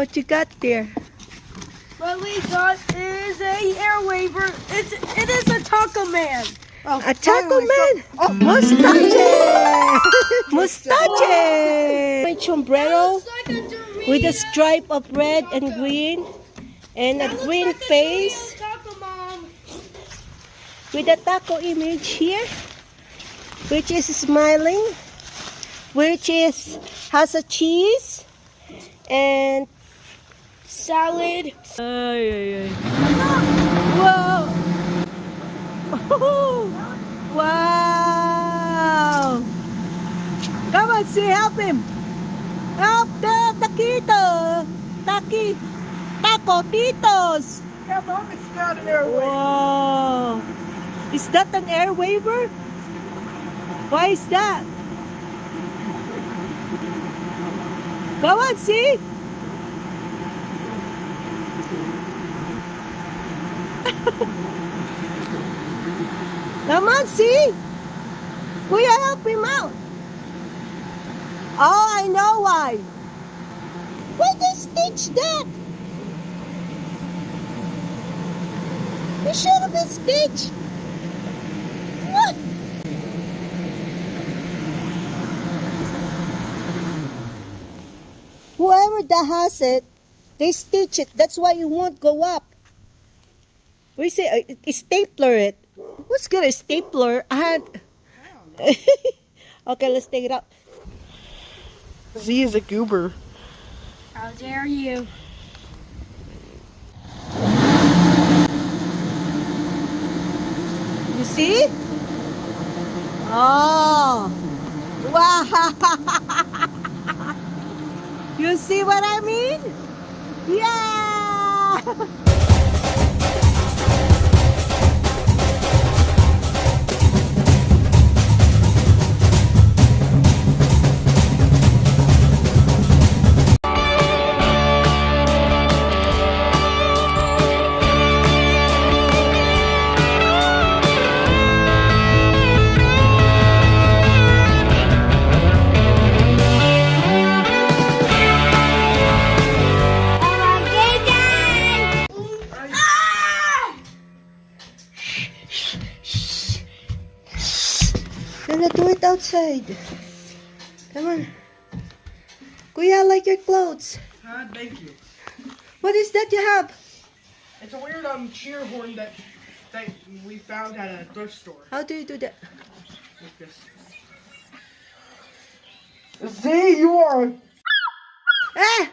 What you got there? What we got is a air waver. It is a taco man. Oh, a taco man. Oh, mustache. Mustache. My sombrero Like a Dorito. with a stripe of red and green, and a That looks green like a face Dorito taco mom. with a taco image here, which is smiling, which has a cheese and Salad. ay, ay, ay. Whoa! Wow! Come on, see, help him. Help the taquito. Taco Titos. Yeah, mom, it's not an air waver. Wow! Is that an air waver? Why is that? Come on, see? Come on, see? Kuya, help him out. Oh, I know why. Why they stitch that? It should have been stitched. What? Whoever that has it, they stitch it. That's why it won't go up. We say stapler it. What's good a stapler? Okay, let's take it out. Z is a goober. How dare you? You see? Oh, wow! You see what I mean? Yeah! Gonna do it outside. Come on. Kuya, I like your clothes. Thank you. What is that you have? It's a weird cheer horn that we found at a thrift store. How do you do that? Like this. Z, you are. Ah!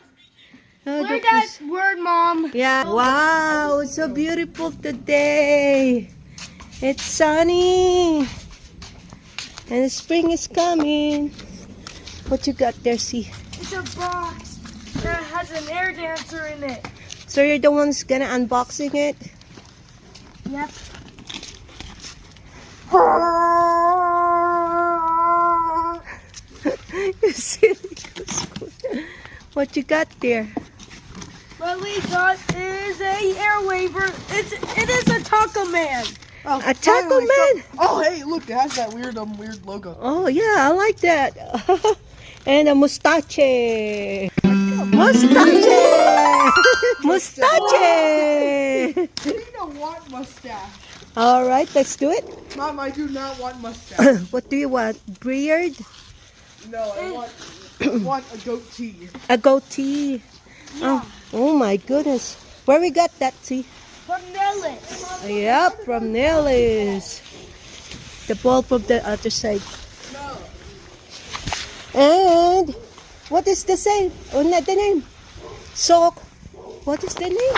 Oh, Where's that word, Mom? yeah. Wow, it's so beautiful today. It's sunny. And the spring is coming. What you got there, see? It's a box that has an air dancer in it. So you're the one's gonna unboxing it? Yep. You silly goose. What you got there? What we got is a air waver. It is a taco man. Oh, a taco man? Oh, hey, look, it has that weird logo. Oh yeah, I like that. And a mustache. Mustache! Mustache! We don't want mustache. All right, let's do it. Mom, I do not want mustache. What do you want? Beard? No, I want a goatee. A goatee? Yeah. Oh my goodness. Where we got that, see? From Nellis. Yep, from Nellis. The ball from the other side. No. And what is the same? Oh, not the name. So, what is the name?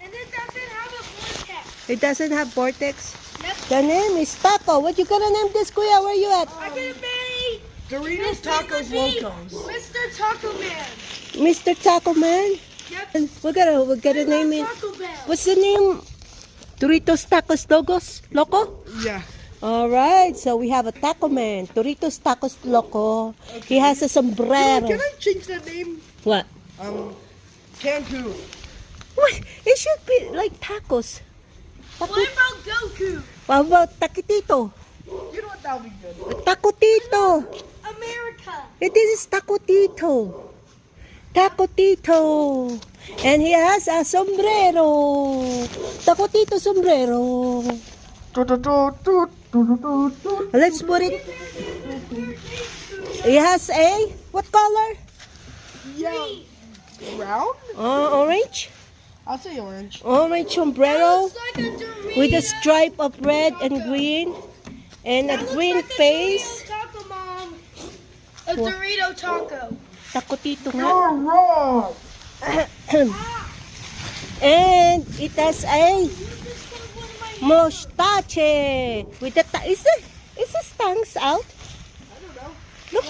And it doesn't have a vortex. It doesn't have vortex. Yep. The name is Taco. What you gonna name this, Kuya? Where you at? I'm gonna be Doritos, Tacos, Locos. Mr. Taco Man. Mr. Taco Man? Yep. We're gonna name it. Taco Bell. What's the name? Doritos, Tacos, Locos? Loco? Yeah. All right, so we have a Taco Man. Doritos, Tacos, Loco. He has a sombrero. Can I change that name? What? Cancun. What? It should be like tacos. What about Goku? What about Takitito? You know what? That would be good. Taco Tito. America. This is Taco Tito. Taco Tito. And he has a sombrero. Taco Tito sombrero. Let's put it. He has a, what color? Yeah. Round? Orange. I'll say orange. Orange sombrero Looks like a Dorito. with a stripe of red and green. And a That looks green like a face. Dorito taco, Mom. A What? Dorito taco. Taco Tito nga. You're wrong. And it has a mustache with the is the tongues out? I don't know. Look,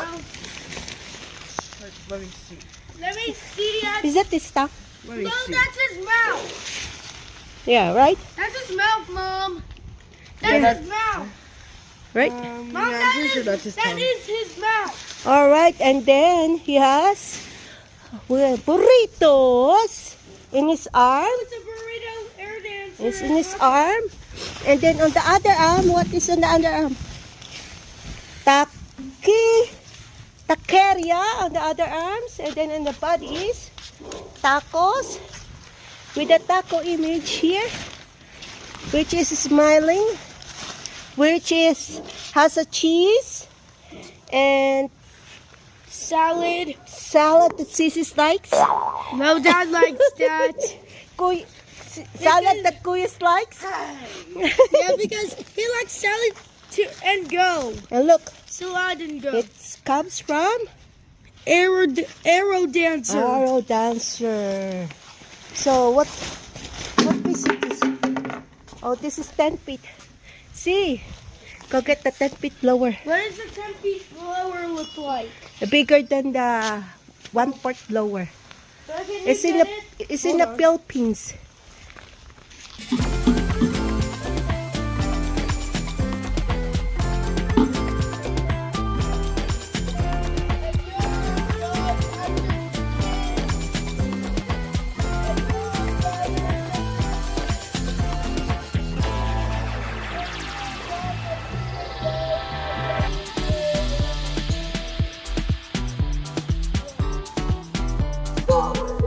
Let me see. Let me see that. is that his tongue? Let me No, see. that's his mouth. Yeah, right, That's his mouth, Mom. Yeah, That's his mouth. right. Mom, Yeah, I'm that pretty sure is- that's his that tongue. is his mouth. All right, and then he has burritos in his arm. It's a burrito air dancer. It's in his arm, and then on the other arm, what is on the other arm? Taqueria on the other arms, and then on the body is tacos with a taco image here, which is smiling, which is has a cheese and Salad. salad that Sissy likes. No, Dad likes that. Salad that Kuyas likes. Yeah, because he likes salad and go. And look, Salad and go. it comes from Arrow dancer. Arrow Dancer. So what piece is this? Oh, this is 10 feet. See, go get the 10 feet blower. What does the 10-piece blower look like? Bigger than the 1/4 blower. Can you It's in get the it? it's in the Philippines.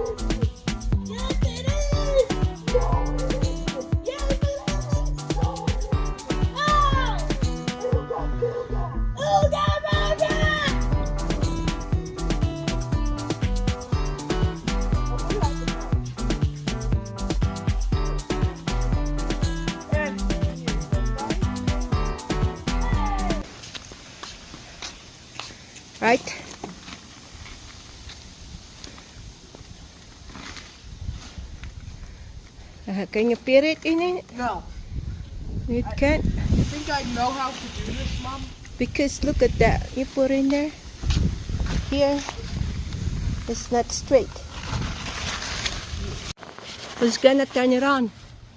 Yes, it is. Yes, it is. Oh! Ooga booga! Right? Can you fit it in it? No. You can't. You think I know how to do this, Mom? Because look at that. You put in there. Here. It's not straight. Who's gonna turn it on?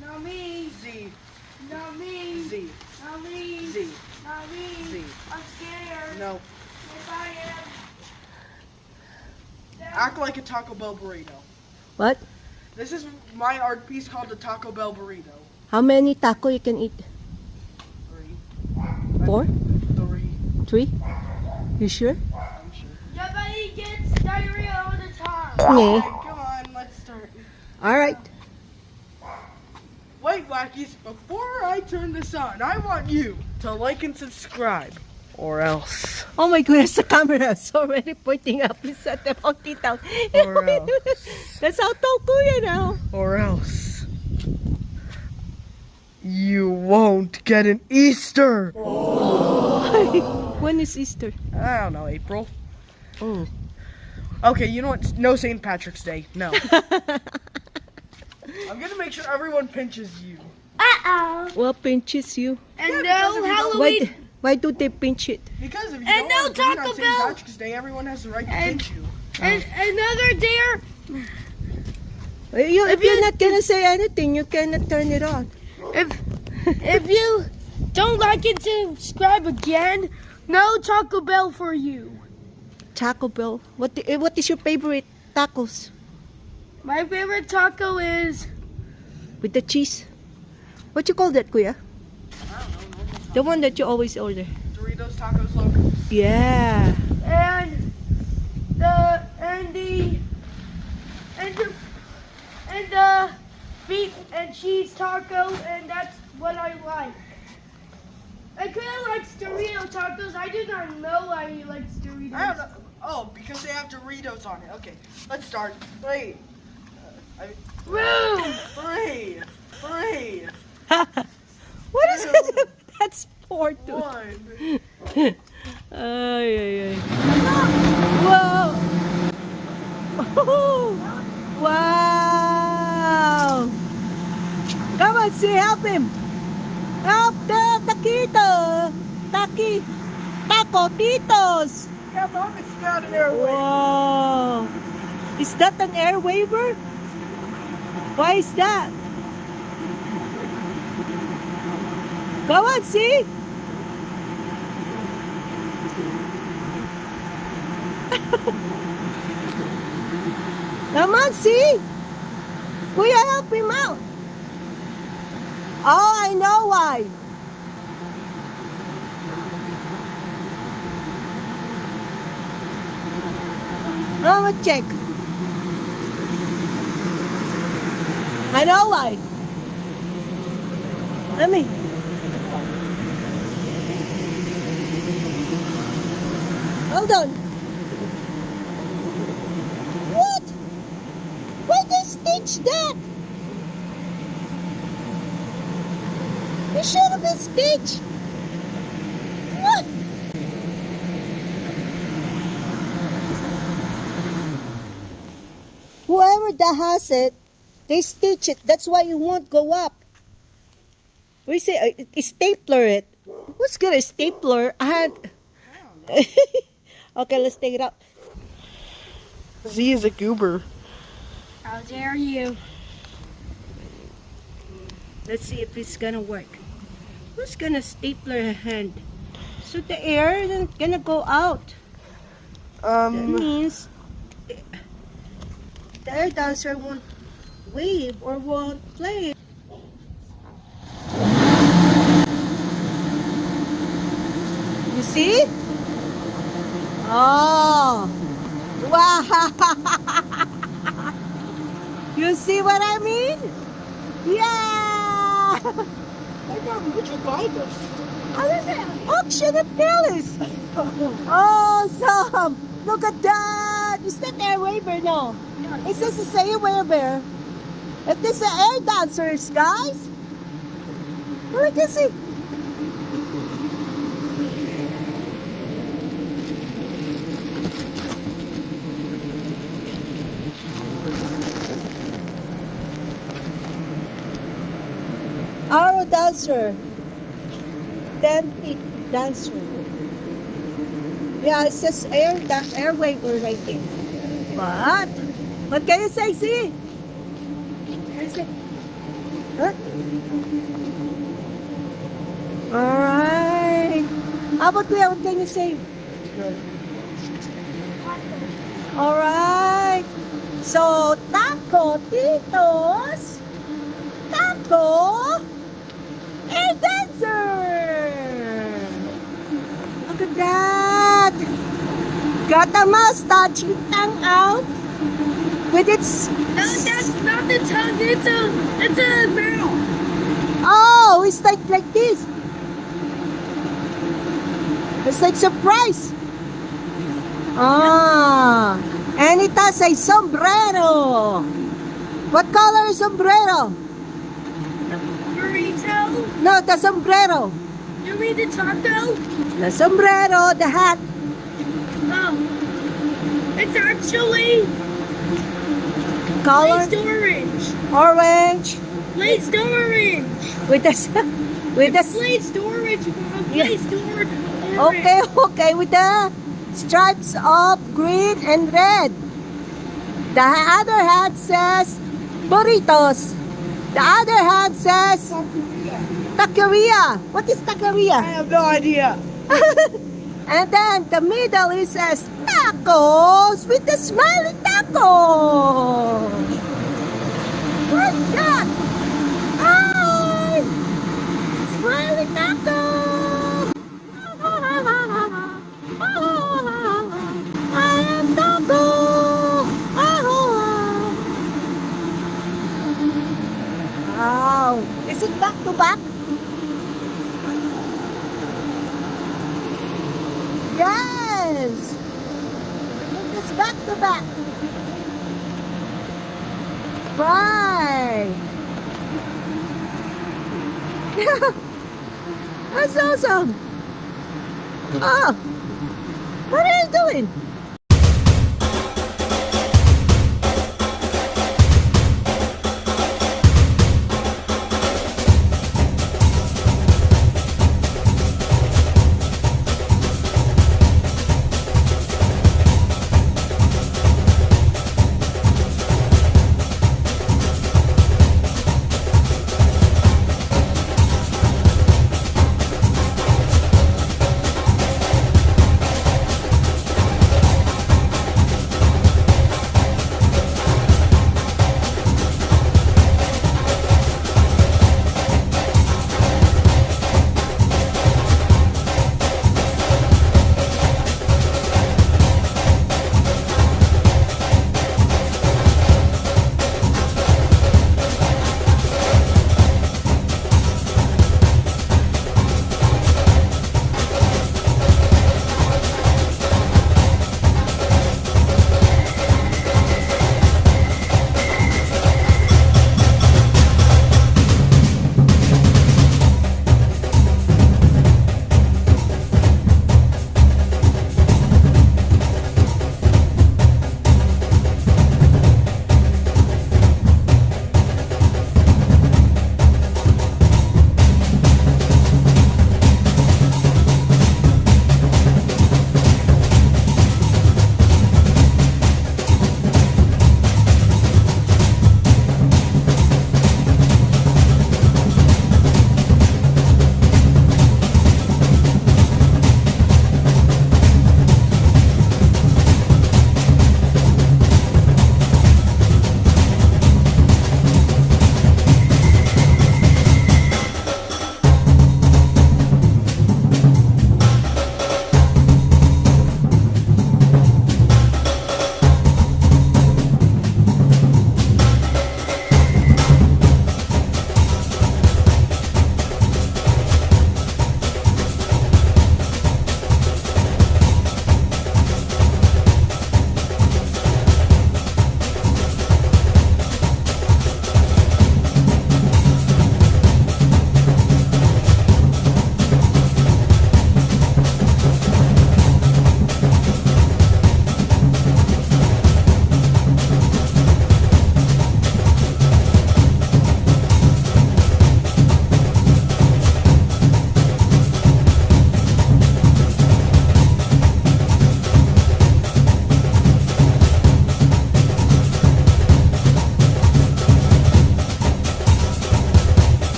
Not me. Z. Not me. Z. Not me. Z. Not me. Z. I'm scared. No. Yes, I am. Act like a Taco Bell burrito. What? This is my art piece called the Taco Bell burrito. How many taco you can eat? 3. 4? 3. 3? You sure? I'm sure. Yeah, but he gets diarrhea all the time. Yeah. Okay, come on, let's start. All right. Wait, Wackies, before I turn this on, I want you to like and subscribe. Or else. Oh my goodness, the camera is already pointing up. Please set the funky down. Or else. That's how tall Kuya now. Or else. You won't get an Easter. When is Easter? I don't know, April. Oh. Okay, you know what? No St. Patrick's Day. No. I'm gonna make sure everyone pinches you. Uh-oh. What pinches you? And Yeah, because no if you don't- Halloween. Why do they pinch it? Because if you And don't no want to do it Taco on St. Bell. Patrick's Day, everyone has the right to And- pinch you. And another dare. If you're not gonna say anything, you cannot turn it on. If you don't like and subscribe again, no Taco Bell for you. Taco Bell. What is your favorite tacos? My favorite taco is With the cheese? What you call that, Kuya? I don't know. The one that you always order. Doritos Tacos Locos. Yeah. and the and beef and cheese taco, and that's what I like. I kind of like Dorito tacos. I do not know why he likes Doritos. I don't know. Oh, because they have Doritos on it. Okay, let's start. Three. Rude. Three. What is it? That's 4 2. One. Ay, ay, ay. Whoa! Wow! Come on, see, help him! Help the taquito! Taco Titos! Yeah, Mom, it's not an airway. Wow! Is that an air waiver? Why is that? Come on, see? Come on, see? Kuya, help him out. Oh, I know why. I'm gonna check. I know why. Let me. Hold on. What? Why they stitch that? You should have been stitched. What? Whoever that has it, they stitch it. That's why it won't go up. We say stapler it. Who's gonna stapler? Okay, let's take it out. Z is a goober. How dare you? Let's see if it's gonna work. Who's gonna stapler a hand? So the air isn't gonna go out. That means the air dancer won't wave or won't play. You see? Oh, wow! You see what I mean? Yeah! Hey, Mom, where'd you buy this? Oh, there's an auction at Dallas. Awesome! Look at that! Is that air waiver? No. It says it's air waiver. If this is air dancers, guys. Look at see. Arrow dancer. 10 feet dancer. Yeah, it says air waiver right there. What? What can you say, see? Can you say? Huh? Alright. How about Kuya? What can you say? Alright. So, taco, titos. Taco. Air dancer! Look at that! Got a mustache, tongue out with its. No, that's not the tongue. It's a mouth. Oh, it's like this. It's like surprise. Ah, and it has a sombrero. What color is sombrero? Burrito. No, the sombrero. You mean the taco? The sombrero, the hat. Oh, it's actually Color glazed orange. orange Glazed orange. with the Glazed orange. Glazed orange. okay with the stripes of green and red. The other hat says burritos. The other hat says taqueria. What is I taqueria? have no idea. And then the middle it says tacos with the smiling taco. What's that? Hi! Smiling taco! I am taco! Yes. Put this back to back. Right. That's awesome. Oh, what are you doing?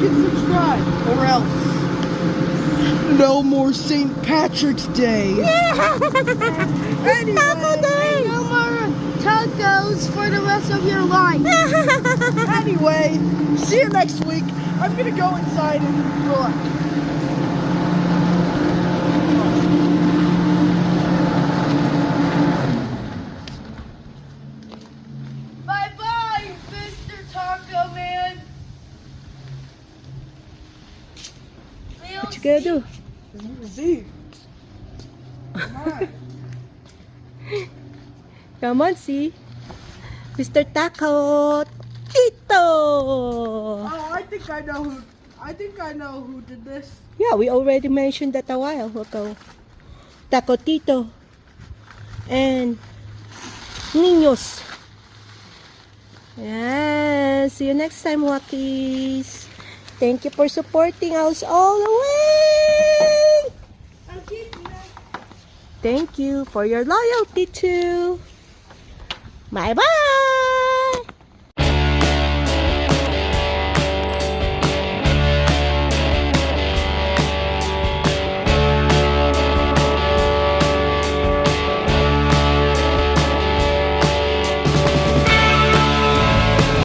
and subscribe, or else no more St. Patrick's Day. Anyway, no more tacos for the rest of your life. Anyway, see you next week. I'm gonna go inside and relax. Bye-bye, Mr. Taco Man. What you gonna do? Z. Come on. Come on, see. Mr. Taco Tito. Oh, I think I know who did this. Yeah, we already mentioned that a while ago. Taco Tito and Niños. Yeah, see you next time, Wakis. Thank you for supporting us all the way. Thank you for your loyalty too. Bye-bye.